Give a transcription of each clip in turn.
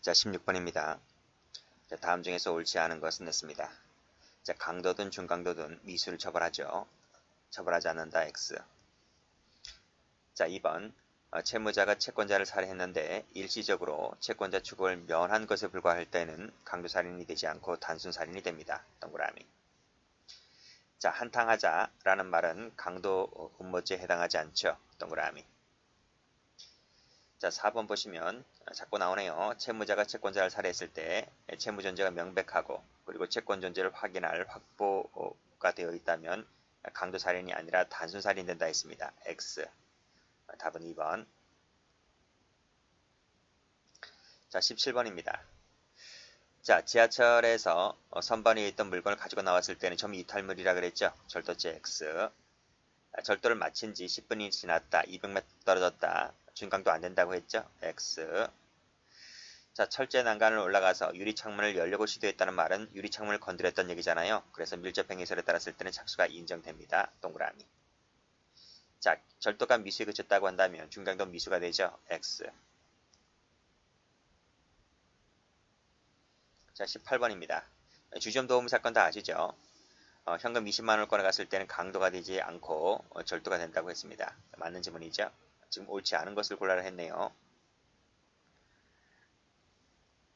자, 16번입니다. 자, 다음 중에서 옳지 않은 것은 냈습니다. 자, 강도든 중강도든 미수를 처벌하죠. 처벌하지 않는다. X. 자, 2번. 채무자가 채권자를 살해했는데 일시적으로 채권자 추국을 면한 것에 불과할 때는 강도살인이 되지 않고 단순살인이 됩니다. 동그라미. 자, 한탕하자라는 말은 강도 군모죄에 해당하지 않죠. 동그라미. 자, 4번 보시면 자꾸 나오네요. 채무자가 채권자를 살해했을 때 채무 존재가 명백하고 그리고 채권 존재를 확인할 확보가 되어 있다면 강도 살인이 아니라 단순 살인 된다 했습니다. X. 답은 2번. 자, 17번입니다. 자, 지하철에서 선반 위에 있던 물건을 가지고 나왔을 때는 점 이탈물이라 그랬죠. 절도죄 X. 절도를 마친 지 10분이 지났다. 200m 떨어졌다. 중강도 안 된다고 했죠. X. 자, 철제 난간을 올라가서 유리창문을 열려고 시도했다는 말은 유리창문을 건드렸던 얘기잖아요. 그래서 밀접행위설에 따랐을 때는 착수가 인정됩니다. 동그라미. 자, 절도가 미수에 그쳤다고 한다면 중강도 미수가 되죠. X. 자, 18번입니다. 주점 도움 사건 다 아시죠? 현금 20만원을 꺼내갔을 때는 강도가 되지 않고 절도가 된다고 했습니다. 맞는 지문이죠. 지금 옳지 않은 것을 골라라 했네요.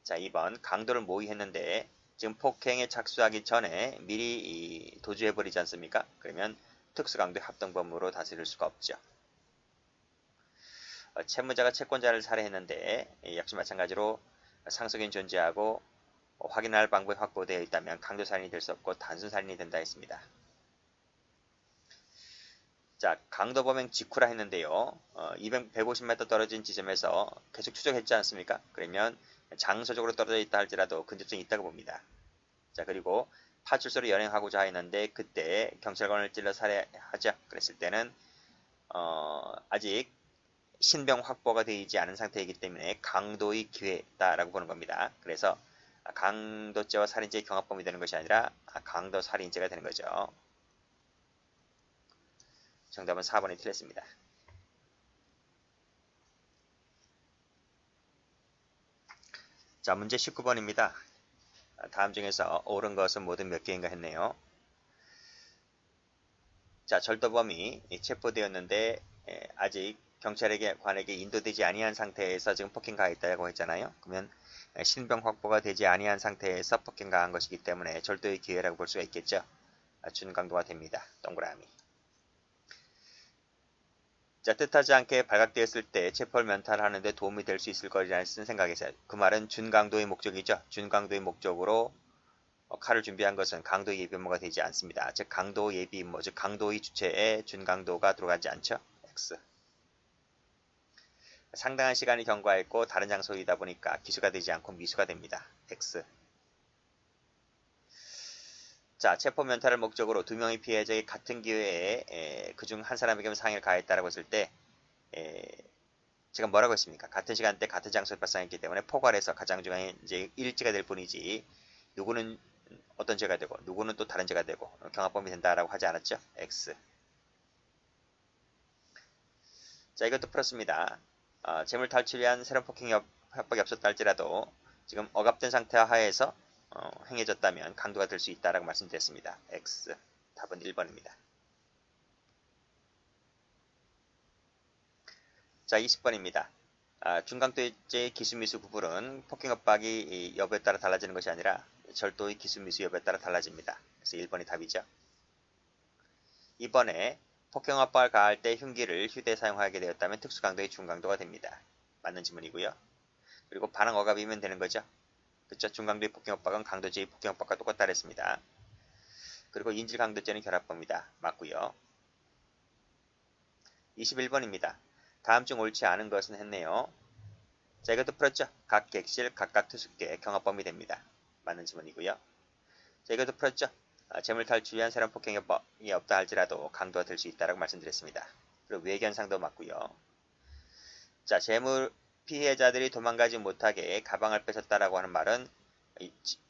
자, 2번. 강도를 모의했는데 지금 폭행에 착수하기 전에 미리 도주해버리지 않습니까? 그러면 특수강도의 합동범으로 다스릴 수가 없죠. 채무자가 채권자를 살해했는데 역시 마찬가지로 상속인 존재하고 확인할 방법이 확보되어 있다면 강도살인이 될 수 없고 단순살인이 된다 했습니다. 자, 강도범행 직후라 했는데요. 150m 떨어진 지점에서 계속 추적했지 않습니까? 그러면 장소적으로 떨어져 있다 할지라도 근접성이 있다고 봅니다. 자, 그리고 파출소로 연행하고자 했는데 그때 경찰관을 찔러 살해하자 그랬을 때는 아직 신병 확보가 되지 않은 상태이기 때문에 강도의 기회다라고 보는 겁니다. 그래서 강도죄와 살인죄의 경합범이 되는 것이 아니라 강도 살인죄가 되는 거죠. 정답은 4번이 틀렸습니다. 자, 문제 19번입니다. 다음 중에서 옳은 것은 모두 몇 개인가 했네요. 자, 절도범이 체포되었는데 아직 경찰에게 관에게 인도되지 아니한 상태에서 지금 폭행 가했다고 했잖아요. 그러면 신병 확보가 되지 아니한 상태에서 폭행 가한 것이기 때문에 절도의 기회라고 볼 수가 있겠죠. 준강도가 됩니다. 동그라미. 자, 뜻하지 않게 발각되었을 때 체포를 면탈하는데 도움이 될 수 있을 거라는 생각에서 그 말은 준강도의 목적이죠. 준강도의 목적으로 칼을 준비한 것은 강도 예비 임무가 되지 않습니다. 즉 강도 예비 임무, 즉 강도의 주체에 준강도가 들어가지 않죠. X. 상당한 시간이 경과했고 다른 장소이다 보니까 기수가 되지 않고 미수가 됩니다. X. 자, 체포 면탈을 목적으로 두 명의 피해자의 같은 기회에 그중 한 사람에게 상해를 가했다라고 했을 때 제가 뭐라고 했습니까? 같은 시간대 같은 장소에 발생했기 때문에 포괄해서 가장 중요한 이제 일치가 될 뿐이지 누구는 어떤 죄가 되고 누구는 또 다른 죄가 되고 경합범이 된다라고 하지 않았죠? X. 자, 이것도 풀었습니다. 재물 탈취를 위한 새로운 폭행 협박이 없었다 할지라도 지금 억압된 상태 하에서 행해졌다면 강도가 될 수 있다라고 말씀드렸습니다. X. 답은 1번입니다. 자, 20번입니다. 중강도죄의 기수미수 구분은 폭행 협박이 여부에 따라 달라지는 것이 아니라 절도의 기수미수 여부에 따라 달라집니다. 그래서 1번이 답이죠. 이번에 폭행 협박을 가할 때 흉기를 휴대에 사용하게 되었다면 특수강도의 중강도가 됩니다. 맞는 지문이고요. 그리고 반항 억압이면 되는 거죠. 그쵸? 중강도의 폭행 협박은 강도죄의 폭행 협박과 똑같다 그랬습니다. 그리고 인질강도죄는 결합범이다. 맞고요. 21번입니다. 다음 중 옳지 않은 것은 했네요. 자, 이것도 풀었죠? 각 객실, 각각 투숙계, 경합범이 됩니다. 맞는 지문이고요. 자, 이것도 풀었죠? 재물 탈취 위한 새로운 폭행이 없다 할지라도 강도가 될 수 있다고 말씀드렸습니다. 그리고 외견상도 맞고요. 자, 재물 피해자들이 도망가지 못하게 가방을 뺏었다라고 하는 말은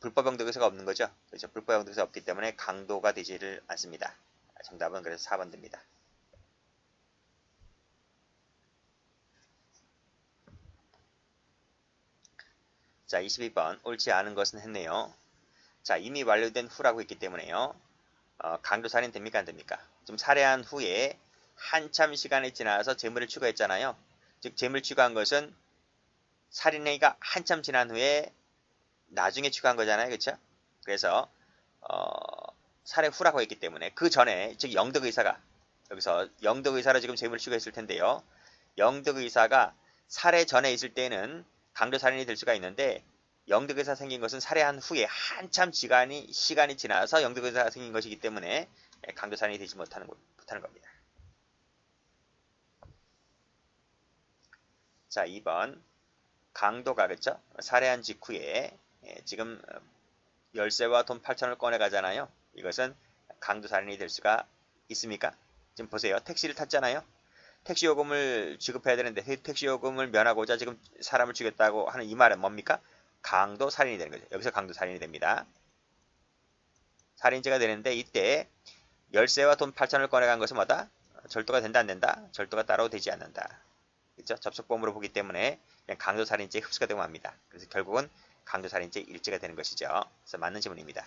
불법 영도에서가 없는 거죠. 그렇죠? 불법 영도에서 없기 때문에 강도가 되지를 않습니다. 정답은 그래서 4번 됩니다. 자, 22번 옳지 않은 것은 했네요. 자, 이미 완료된 후라고 했기 때문에요. 강도살인 됩니까 안 됩니까? 좀 살해한 후에 한참 시간이 지나서 재물을 추가했잖아요. 즉 재물 추가한 것은 살인행위가 한참 지난 후에 나중에 추가한 거잖아요. 그렇죠? 그래서 살해 후라고 했기 때문에 그 전에 즉 영덕의사가 여기서 영덕의사로 지금 재물을 추가했을 텐데요. 영덕의사가 살해 전에 있을 때는 강도살인이 될 수가 있는데 영덕의사 생긴 것은 살해한 후에 한참 시간이 지나서 영덕의사가 생긴 것이기 때문에 강도살인이 되지 못하는 겁니다. 자, 2번 강도가 그렇죠? 살해한 직후에 지금 열쇠와 돈 8천을 꺼내 가잖아요. 이것은 강도살인이 될 수가 있습니까? 지금 보세요. 택시를 탔잖아요. 택시 요금을 지급해야 되는데 택시 요금을 면하고자 지금 사람을 죽였다고 하는 이 말은 뭡니까? 강도 살인이 되는 거죠. 여기서 강도 살인이 됩니다. 살인죄가 되는데 이때 열쇠와 돈 8천을 꺼내간 것은 뭐다? 절도가 된다 안 된다? 절도가 따로 되지 않는다. 그렇죠? 접촉범으로 보기 때문에 그냥 강도 살인죄에 흡수가 되고 맙니다. 그래서 결국은 강도 살인죄 일죄가 되는 것이죠. 그래서 맞는 지문입니다.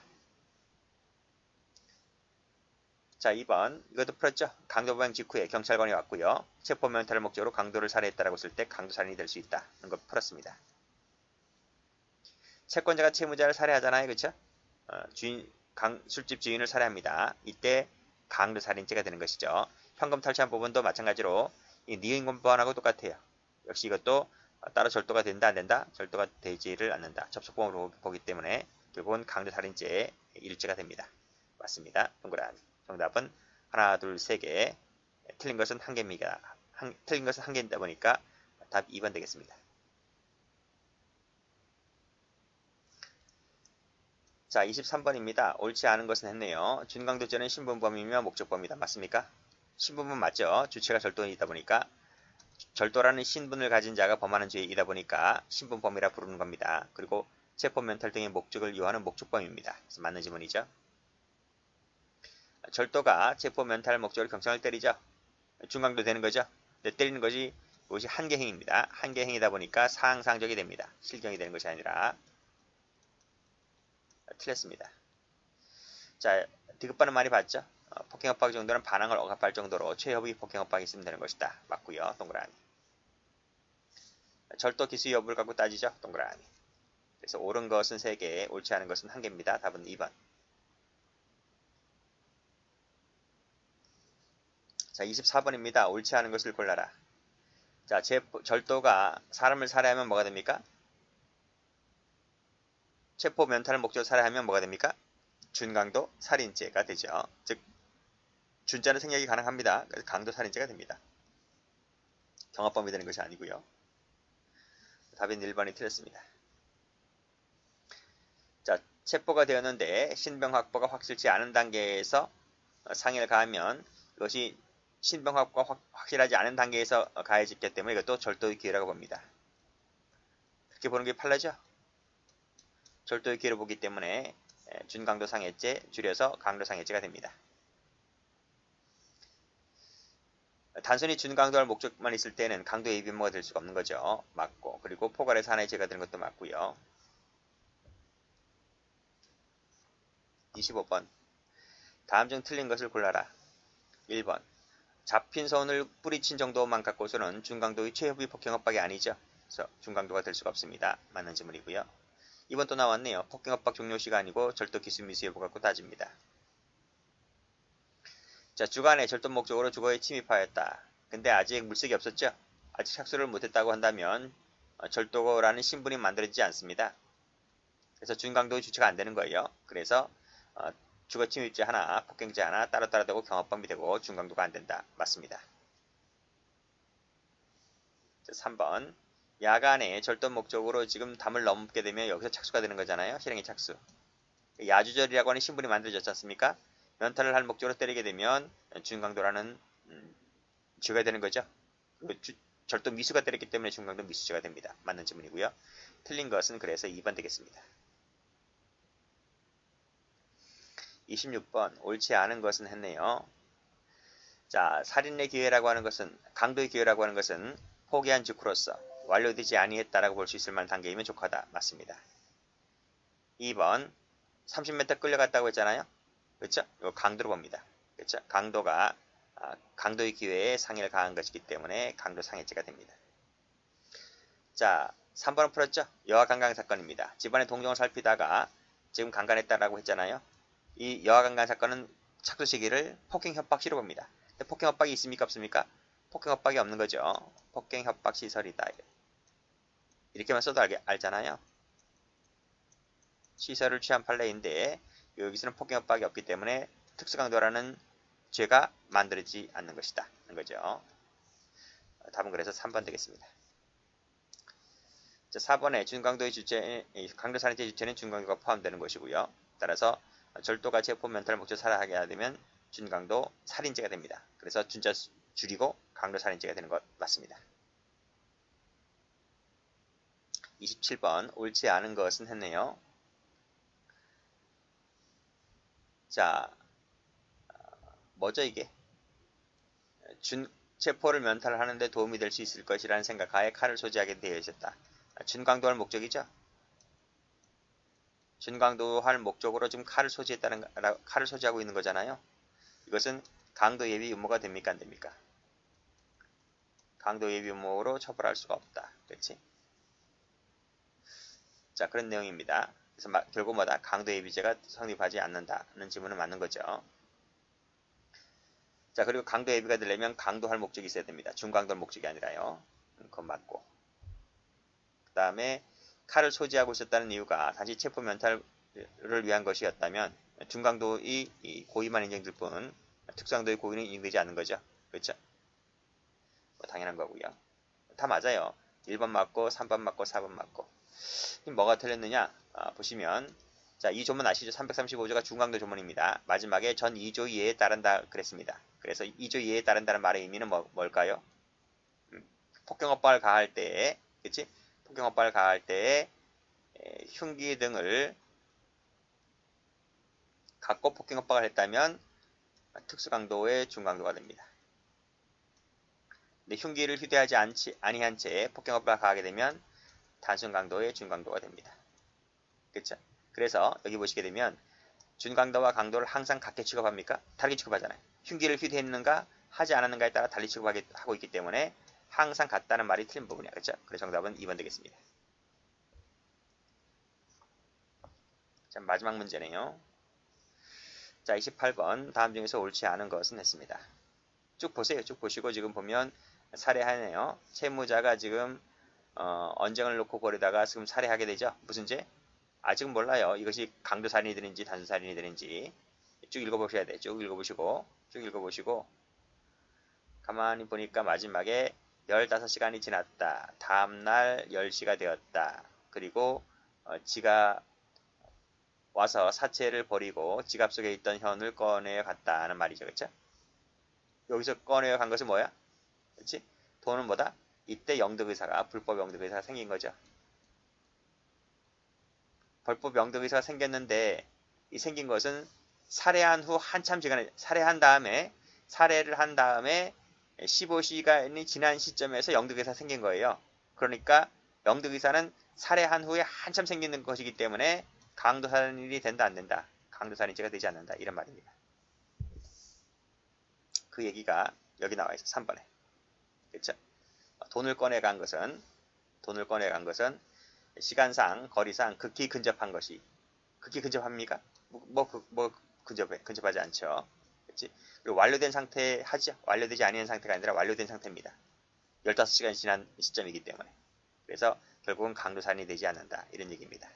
자, 2번 이것도 풀었죠. 강도범행 직후에 경찰관이 왔고요. 체포면탈을 목적으로 강도를 살해했다라고 했을 때 강도살인이 될 수 있다. 이런 거 풀었습니다. 채권자가 채무자를 살해하잖아요. 그렇죠? 술집 주인을 살해합니다. 이때 강도살인죄가 되는 것이죠. 현금 탈취한 부분도 마찬가지로 이 니은금법안하고 똑같아요. 역시 이것도 따로 절도가 된다 안 된다? 절도가 되지를 않는다. 접촉범으로 보기 때문에 결국은 강도살인죄의 일죄가 됩니다. 맞습니다. 동그라미. 정답은 하나, 둘, 세 개. 틀린 것은 한 개입니다. 틀린 것은 한 개이다 보니까 답 2번 되겠습니다. 자, 23번입니다. 옳지 않은 것은 했네요. 준강도죄는 신분범이며 목적범이다. 맞습니까? 신분범 맞죠? 주체가 절도이다 보니까 절도라는 신분을 가진 자가 범하는 죄이다 보니까 신분범이라 부르는 겁니다. 그리고 체포면탈 등의 목적을 요하는 목적범입니다. 그래서 맞는 지문이죠. 절도가 체포면탈 목적으로 경찰을 때리죠. 중강도 되는 거죠. 근데 때리는 것이 이것이 한계행위입니다. 한계행위다 보니까 상상적이 됩니다. 실경이 되는 것이 아니라. 틀렸습니다. 자, 디귿바는 많이 봤죠? 폭행 협박 정도는 반항을 억압할 정도로 최협의 폭행 협박이 있으면 되는 것이다. 맞고요. 동그라미. 절도 기수 여부를 갖고 따지죠. 동그라미. 그래서 옳은 것은 3개, 옳지 않은 것은 1개입니다. 답은 2번. 자, 24번입니다. 옳지 않은 것을 골라라. 자, 절도가 사람을 살해하면 뭐가 됩니까? 체포 면탈을 목적으로 살해하면 뭐가 됩니까? 준강도 살인죄가 되죠. 즉 준자는 생략이 가능합니다. 그래서 강도 살인죄가 됩니다. 경합범이 되는 것이 아니고요. 답인 1번이 틀렸습니다. 자, 체포가 되었는데 신병 확보가 확실치 않은 단계에서 상해를 가하면 이것이 신병 확보가 확실하지 않은 단계에서 가해졌기 때문에 이것도 절도의 기회라고 봅니다. 그렇게 보는 게 판례죠. 절도의 기회로 보기 때문에 준강도 상해죄 줄여서 강도 상해죄가 됩니다. 단순히 준강도할 목적만 있을 때는 강도의 입임무가 될 수가 없는 거죠. 맞고, 그리고 포괄해서 하나의 죄가 되는 것도 맞고요. 25번. 다음 중 틀린 것을 골라라. 1번. 잡힌 손을 뿌리친 정도만 갖고서는 준강도의 최협의 폭행 협박이 아니죠. 그래서 준강도가 될 수가 없습니다. 맞는 질문이고요. 2번 또 나왔네요. 폭행 협박 종료시가 아니고 절도 기수 미수 여부 갖고 따집니다. 자, 주간에 절도 목적으로 주거에 침입하였다. 근데 아직 물색이 없었죠? 아직 착수를 못했다고 한다면 절도라는 신분이 만들어지지 않습니다. 그래서 준강도의 주체가 안 되는 거예요. 그래서 주거 침입죄 하나, 폭행죄 하나 따로따로 되고 경합범이 되고 준강도가 안 된다. 맞습니다. 자, 3번. 야간에 절도 목적으로 지금 담을 넘게 되면 여기서 착수가 되는 거잖아요. 실행의 착수. 야주절이라고 하는 신분이 만들어졌지 않습니까? 면탈을 할 목적으로 때리게 되면 준강도라는 죄가 되는 거죠. 절도 미수가 때렸기 때문에 준강도 미수죄가 됩니다. 맞는 질문이고요. 틀린 것은 그래서 2번 되겠습니다. 26번. 옳지 않은 것은 했네요. 자, 살인의 기회라고 하는 것은 강도의 기회라고 하는 것은 포기한 직후로서 완료되지 아니했다라고 볼 수 있을 만한 단계이면 족하다. 맞습니다. 2번 30m 끌려갔다고 했잖아요. 그렇죠? 이거 강도로 봅니다. 그렇죠? 강도가 강도의 기회에 상해를 가한 것이기 때문에 강도 상해죄가 됩니다. 자, 3번은 풀었죠? 여아 강간 사건입니다. 집안의 동정을 살피다가 지금 강간했다라고 했잖아요. 이 여아 강간 사건은 착수 시기를 폭행 협박 시로 봅니다. 근데 폭행 협박이 있습니까 없습니까? 폭행 협박이 없는 거죠. 폭행 협박 시설이다. 이렇게만 써도 알잖아요. 시설을 취한 판례인데 여기서는 폭행 협박이 없기 때문에 특수강도라는 죄가 만들어지지 않는 것이다. 하는 거죠. 답은 그래서 3번 되겠습니다. 자, 4번에 준강도의 주체, 강도살인죄 주체는 준강도가 포함되는 것이고요. 따라서 절도가 체포 면탈 목적 살해하게 되면 준강도 살인죄가 됩니다. 그래서 준자 줄이고 강도살인죄가 되는 것 맞습니다. 27번 옳지 않은 것은 했네요. 자, 뭐죠 이게? 체포를 면탈하는데 도움이 될 수 있을 것이라는 생각하에 칼을 소지하게 되어 있었다. 준강도할 목적이죠. 준강도할 목적으로 지금 칼을 소지하고 있는 거잖아요. 이것은 강도 예비 음모가 됩니까 안 됩니까? 강도 예비 음모로 처벌할 수가 없다. 그렇지? 자, 그런 내용입니다. 그래서 결국 뭐다? 강도 예비죄가 성립하지 않는다는 지문은 맞는 거죠. 자, 그리고 강도 예비가 되려면 강도할 목적이 있어야 됩니다. 준강도할 목적이 아니라요. 그건 맞고. 그 다음에 칼을 소지하고 있었다는 이유가 단지 체포 면탈을 위한 것이었다면 준강도의 고의만 인정될 뿐 특수강도의 고의는 인정되지 않는 거죠. 그렇죠? 뭐 당연한 거고요. 다 맞아요. 1번 맞고 3번 맞고 4번 맞고. 뭐가 틀렸느냐? 보시면 자, 이 조문 아시죠? 335조가 중강도 조문입니다. 마지막에 전 2조 이해에 따른다 그랬습니다. 그래서 2조 이해에 따른다는 말의 의미는 뭘까요? 폭경업박을 가할 때에, 그치? 폭경업박을 가할 때에 흉기 등을 갖고 폭경업박을 했다면 특수강도의 중강도가 됩니다. 근데 흉기를 휴대하지 아니한 채 폭경업박을 가하게 되면 단순강도의 중강도가 됩니다. 그쵸? 그래서 여기 보시게 되면 준강도와 강도를 항상 같게 취급합니까? 다르게 취급하잖아요. 흉기를 휴대했는가 하지 않았는가에 따라 달리 취급하고 있기 때문에 항상 같다는 말이 틀린 부분이야. 그렇죠? 그래서 정답은 2번 되겠습니다. 자, 마지막 문제네요. 자, 28번 다음 중에서 옳지 않은 것은 했습니다. 쭉 보세요. 쭉 보시고 지금 보면 살해하네요. 채무자가 지금 언쟁을 놓고 버리다가 지금 살해하게 되죠. 무슨 죄? 아직은 몰라요. 이것이 강도살인이 되는지 단순살인이 되는지 쭉 읽어보셔야 돼. 쭉 읽어보시고 가만히 보니까 마지막에 15시간이 지났다. 다음날 10시가 되었다. 그리고 지가 와서 사체를 버리고 지갑 속에 있던 현을 꺼내어 갔다는 말이죠. 그렇죠? 여기서 꺼내어 간 것은 뭐야? 그렇지? 돈은 뭐다? 이때 영득의사가 불법 영득의사가 생긴 거죠. 불법 영득의사가 생겼는데 이 생긴 것은 살해한 후 한참 시간에 살해를 한 다음에 15시간이 지난 시점에서 영득의사가 생긴 거예요. 그러니까 영득의사는 살해한 후에 한참 생기는 것이기 때문에 강도살인이 된다 안 된다. 강도살인죄가 되지 않는다. 이런 말입니다. 그 얘기가 여기 나와 있어. 3번에. 그렇죠? 돈을 꺼내간 것은 시간상, 거리상 극히 근접한 것이 극히 근접합니까? 근접하지 않죠. 그렇지? 그리고 완료된 상태 하죠. 완료되지 아니한 상태가 아니라 완료된 상태입니다. 15시간이 지난 시점이기 때문에. 그래서 결국은 강도살인이 되지 않는다. 이런 얘기입니다.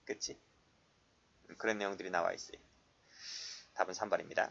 그치? 그런 내용들이 나와 있어요. 답은 3번입니다.